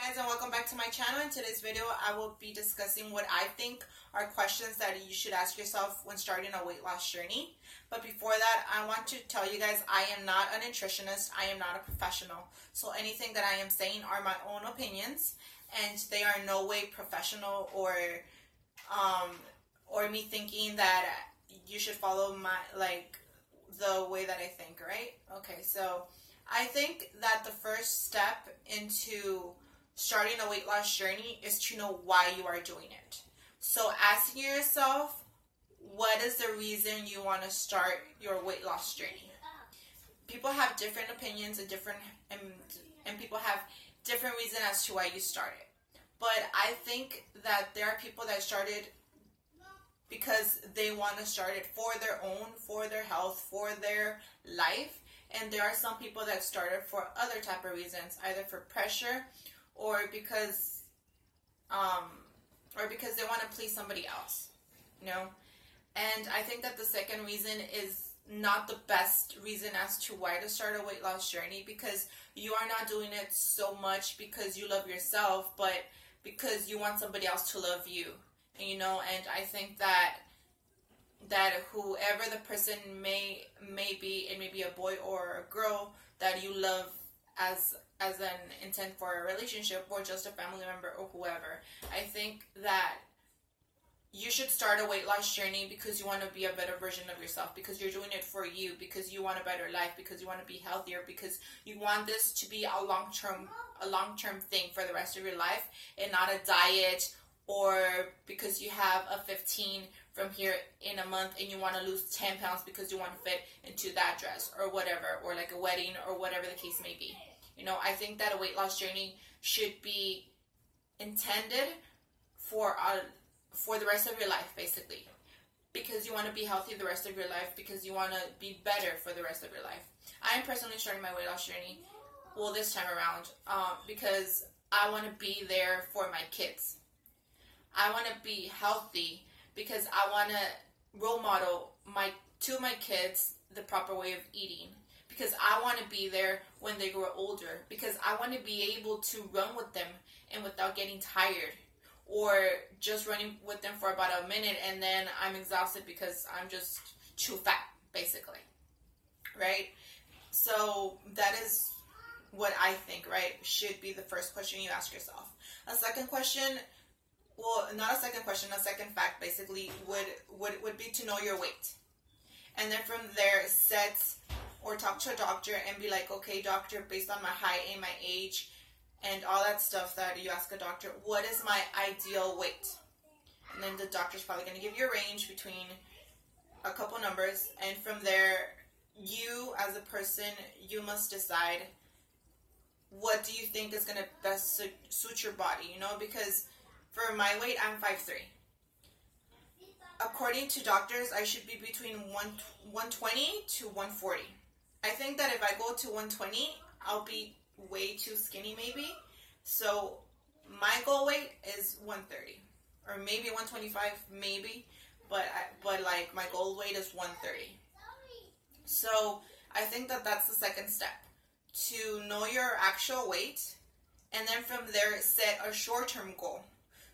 guys, and welcome back to my channel. In today's video I will be discussing what I think are questions that you should ask yourself when starting a weight loss journey. But before that, I want to tell you guys I am not a nutritionist. I am not a professional, so anything that I am saying are my own opinions, and they are no way professional or me thinking that you should follow my the way that I think, right? Okay, so I think that the first step into starting a weight loss journey is to know why you are doing it. So asking yourself, what is the reason you want to start your weight loss journey? People have different opinions and people have different reasons as to why you started. But I think that there are people that started because they want to start it for their own, for their health, for their life. And there are some people that started for other type of reasons, either for pressure or because they want to please somebody else, you know. And I think that the second reason is not the best reason as to why to start a weight loss journey, because you are not doing it so much because you love yourself, but because you want somebody else to love you, you know. And I think that whoever the person may be, it may be a boy or a girl that you love as an intent for a relationship, or just a family member or whoever, I think that you should start a weight loss journey because you want to be a better version of yourself, because you're doing it for you, because you want a better life, because you want to be healthier, because you want this to be a long-term thing for the rest of your life, and not a diet, or because you have a 15 from here in a month and you want to lose 10 pounds because you want to fit into that dress or whatever, or like a wedding or whatever the case may be. You know, I think that a weight loss journey should be intended for the rest of your life, basically, because you want to be healthy the rest of your life, because you want to be better for the rest of your life. I am personally starting my weight loss journey, well, this time around, because I want to be there for my kids. I want to be healthy because I want to role model to my kids the proper way of eating, because I want to be there when they grow older, because I want to be able to run with them and without getting tired, or just running with them for about a minute and then I'm exhausted because I'm just too fat, basically, right? So that is what I think, right, should be the first question you ask yourself. A second question, well, not a second question, a second fact basically would be to know your weight. And then from there, talk to a doctor and be like, okay, doctor, based on my height and my age and all that stuff that you ask a doctor, what is my ideal weight? And then the doctor's probably going to give you a range between a couple numbers. And from there, you as a person, you must decide, what do you think is going to best suit your body, you know, because for my weight, I'm 5'3". According to doctors, I should be between 120 to 140. I think that if I go to 120, I'll be way too skinny maybe. So my goal weight is 130, or maybe 125, maybe. But like my goal weight is 130. So I think that that's the second step, to know your actual weight, and then from there set a short-term goal.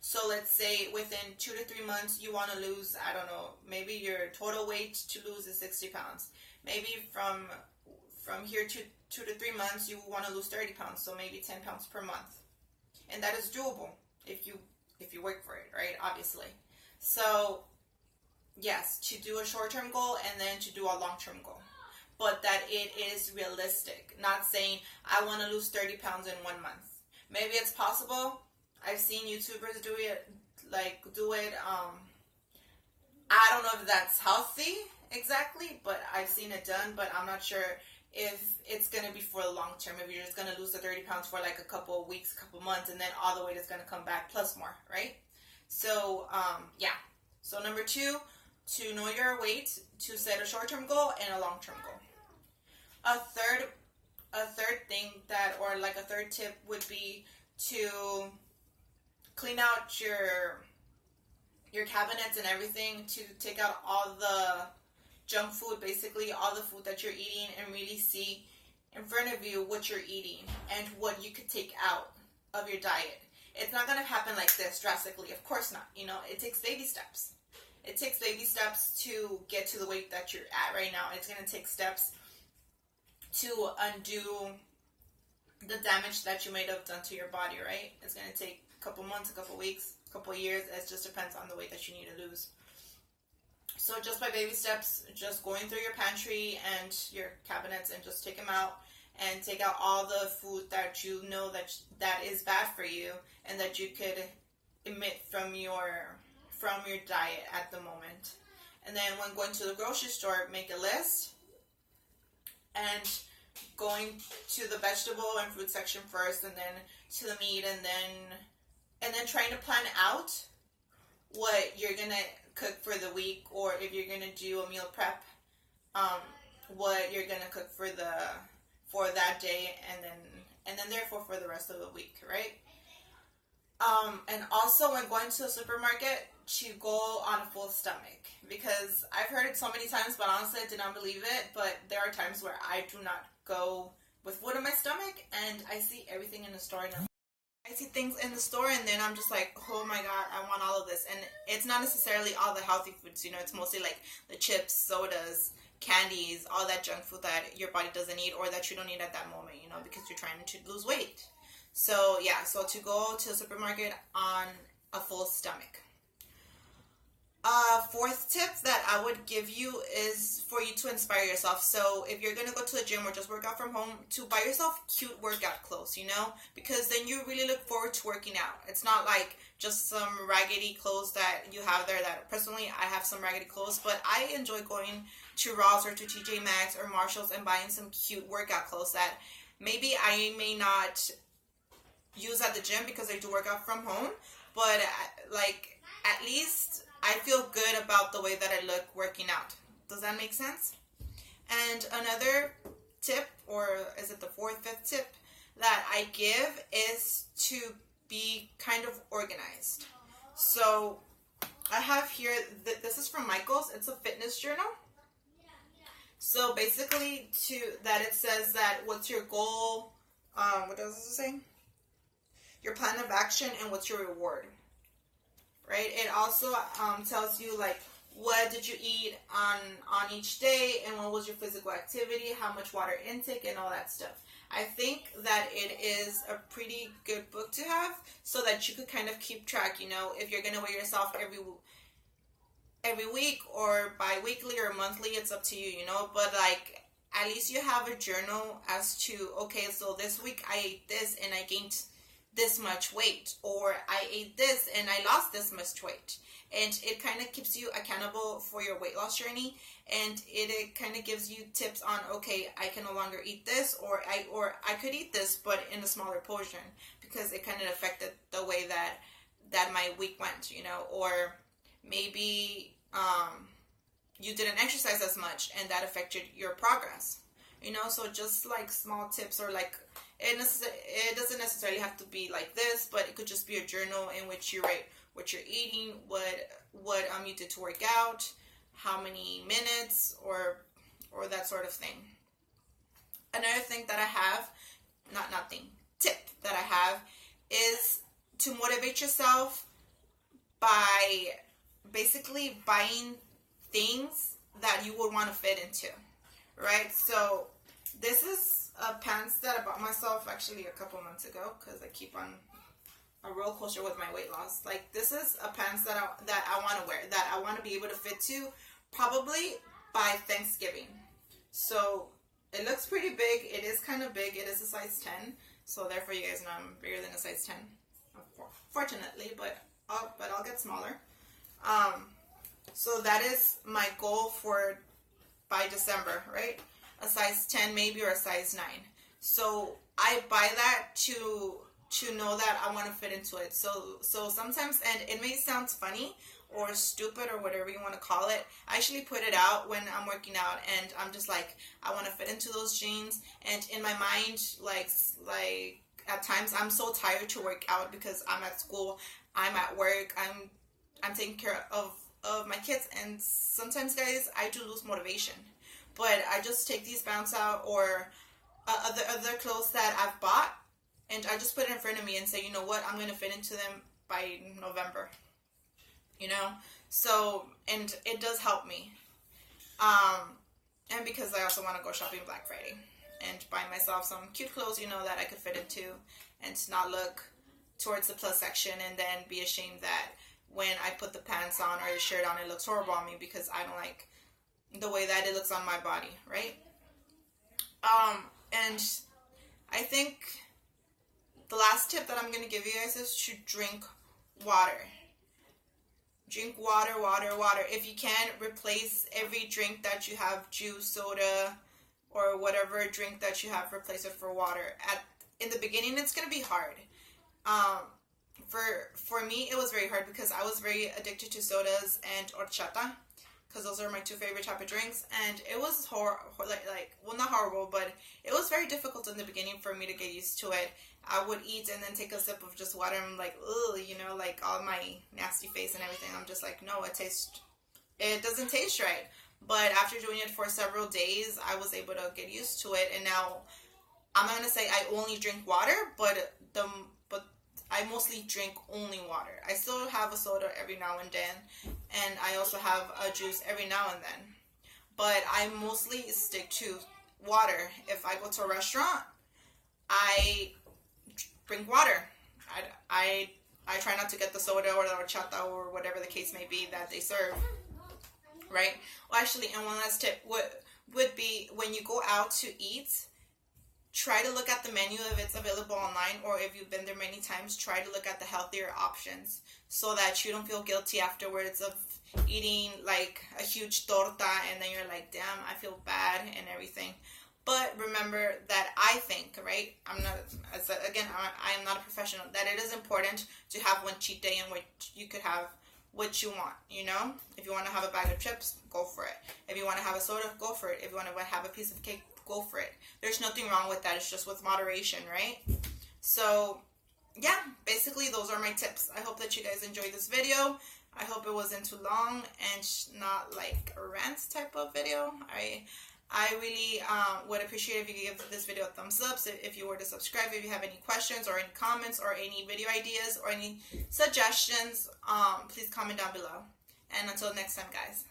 So let's say within 2 to 3 months you want to lose, I don't know, maybe your total weight to lose is 60 pounds. Maybe from here to 2 to 3 months you want to lose 30 pounds, so maybe 10 pounds per month. And that is doable if you work for it, right? Obviously. So yes, to do a short-term goal and then to do a long-term goal. But that it is realistic. Not saying I want to lose 30 pounds in 1 month. Maybe it's possible. I've seen YouTubers do it. I don't know if that's healthy exactly, but I've seen it done. But I'm not sure if it's going to be for the long term. If you're just going to lose the 30 pounds for like a couple of weeks, couple months, and then all the weight is going to come back plus more, right? So, yeah. So number 2, to know your weight, to set a short-term goal and a long-term goal. A third thing or like a third tip would be to clean out your cabinets and everything, to take out all the junk food, basically all the food that you're eating, and really see in front of you what you're eating and what you could take out. of your diet. It's not going to happen like this drastically. Of course not. You know, it takes baby steps. It takes baby steps to get to the weight that you're at right now. It's going to take steps to undo the damage that you might have done to your body, right? It's going to take a couple months, a couple weeks, a couple years. It just depends on the weight that you need to lose. So just by baby steps, just going through your pantry and your cabinets and just take them out and take out all the food that you know that is bad for you and that you could omit from your diet at the moment. And then when going to the grocery store, make a list and going to the vegetable and fruit section first, and then to the meat, and then trying to plan out what you're gonna cook for the week, or if you're gonna do a meal prep, what you're gonna cook for that day, and then therefore for the rest of the week, right? And also when going to the supermarket, to go on a full stomach, because I've heard it so many times, but honestly I did not believe it. But there are times where I do not go with food in my stomach, and I see everything in the store, and I see things in the store, and then I'm just like, oh my god, I want all of this. And it's not necessarily all the healthy foods, you know, it's mostly like the chips, sodas, candies, all that junk food that your body doesn't need or that you don't need at that moment, you know, because you're trying to lose weight. So yeah, so to go to the supermarket on a full stomach. Fourth tip that I would give you is for you to inspire yourself. So if you're going to go to the gym or just work out from home, to buy yourself cute workout clothes, you know, because then you really look forward to working out. It's not like just some raggedy clothes that you have there. That personally, I have some raggedy clothes, but I enjoy going to Ross or to TJ Maxx or Marshalls and buying some cute workout clothes that maybe I may not use at the gym because I do work out from home, but like at least I feel good about the way that I look working out. Does that make sense? And another tip, or is it the fifth tip that I give, is to be kind of organized. So I have here, this is from Michaels. It's a fitness journal. So basically it says that what's your goal, what does it say? Your plan of action and what's your reward. Right? It also tells you like what did you eat on each day, and what was your physical activity, how much water intake, and all that stuff. I think that it is a pretty good book to have so that you could kind of keep track, you know, if you're going to weigh yourself every week or bi-weekly or monthly, it's up to you, you know, but like at least you have a journal as to, okay, so this week I ate this and I gained this much weight, or I ate this and I lost this much weight. And it kind of keeps you accountable for your weight loss journey, and it kind of gives you tips on, okay, I can no longer eat this, or I could eat this but in a smaller portion, because it kind of affected the way that my week went, you know. Or maybe you didn't exercise as much and that affected your progress, you know. So just like small tips, or like it doesn't necessarily have to be like this, but it could just be a journal in which you write what you're eating, what you did to work out, how many minutes, or that sort of thing. Another thing that I have, tip that I have, is to motivate yourself by basically buying things that you would want to fit into, right? So this is pants that I bought myself actually a couple months ago, because I keep on a roller coaster with my weight loss. Like, this is a pants that I want to wear, that I want to be able to fit to probably by Thanksgiving. So it looks pretty big. It is kind of big. It is a size 10. So therefore, you guys know I'm bigger than a size 10, fortunately, but I'll get smaller. So that is my goal for by December, right? A size 10 maybe, or a size 9. So I buy that to know that I want to fit into it. So sometimes, and it may sound funny or stupid or whatever you want to call it, I actually put it out when I'm working out, and I'm just like, I want to fit into those jeans. And in my mind, like at times I'm so tired to work out because I'm at school, I'm at work, I'm taking care of my kids, and sometimes, guys, I do lose motivation. But I just take these bounce out or other clothes that I've bought, and I just put it in front of me and say, you know what, I'm going to fit into them by November, you know? So, and it does help me. And because I also want to go shopping Black Friday and buy myself some cute clothes, you know, that I could fit into and not look towards the plus section and then be ashamed that when I put the pants on or the shirt on, it looks horrible on me because I don't like the way that it looks on my body, right? And I think the last tip that I'm going to give you guys is to drink water. Drink water, water, water. If you can, replace every drink that you have, juice, soda, or whatever drink that you have, replace it for water. In the beginning, it's going to be hard. For me, it was very hard because I was very addicted to sodas and horchata, because those are my two favorite type of drinks, and it was well, not horrible, but it was very difficult in the beginning for me to get used to it. I would eat and then take a sip of just water, and I'm like, ugh, you know, like all my nasty face and everything. I'm just like, no, it doesn't taste right. But after doing it for several days, I was able to get used to it, and now I'm not gonna say I only drink water, but I mostly drink only water. I still have a soda every now and then, and I also have a juice every now and then. But I mostly stick to water. If I go to a restaurant, I drink water. I try not to get the soda or the horchata or whatever the case may be that they serve. Right? Well, actually, and one last tip would be when you go out to eat, try to look at the menu if it's available online, or if you've been there many times, try to look at the healthier options so that you don't feel guilty afterwards of eating like a huge torta and then you're like, damn, I feel bad and everything. But remember that I think, right, I am not a professional, that it is important to have one cheat day in which you could have what you want, you know? If you want to have a bag of chips, go for it. If you want to have a soda, go for it. If you want to have a piece of cake, go for it. There's nothing wrong with that. It's just with moderation, right? So, yeah, basically those are my tips. I hope that you guys enjoyed this video. I hope it wasn't too long and not like a rant type of video. I really would appreciate if you could give this video a thumbs up. So if you were to subscribe, if you have any questions or any comments or any video ideas or any suggestions, please comment down below. And until next time, guys.